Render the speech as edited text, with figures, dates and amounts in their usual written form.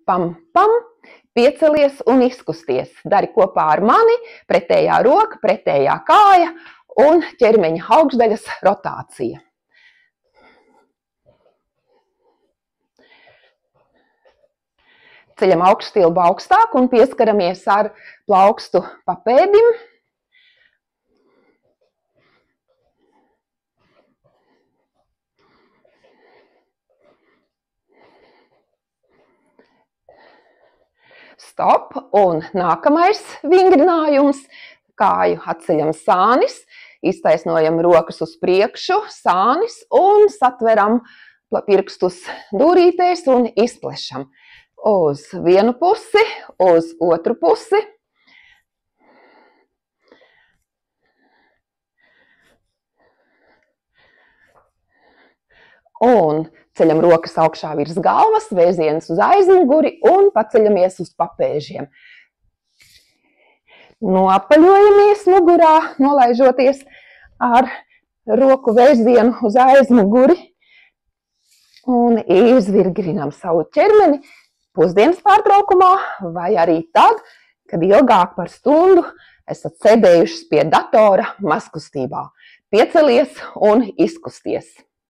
pam, pam, piecelies un izkusties. Dari kopā ar mani, pretējā roka, pretējā kāja un ķermeņa augšdaļas rotācija. Ceļam augšstilbu augstāk un pieskaramies ar plaukstu pa pēdim. Stop, un nākamais vingrinājums. Kāju atceļam sānis, iztaisnojam rokas uz priekšu, sānis un satveram pirkstus dūrītēs un izplešam. Uz vienu pusi, uz otru pusi. Un ceļam rokas augšā virs galvas, vēziens uz aizmuguri un paceļamies uz papēžiem. Noapaļojamies mugurā, nolaižoties ar roku vēzienu uz aizmuguri un izvirgrinam savu ķermeni pusdienas pārtraukumā vai arī tad, kad ilgāk par stundu esat sēdējuši pie datora mazkustībā. Piecelies un izkusties!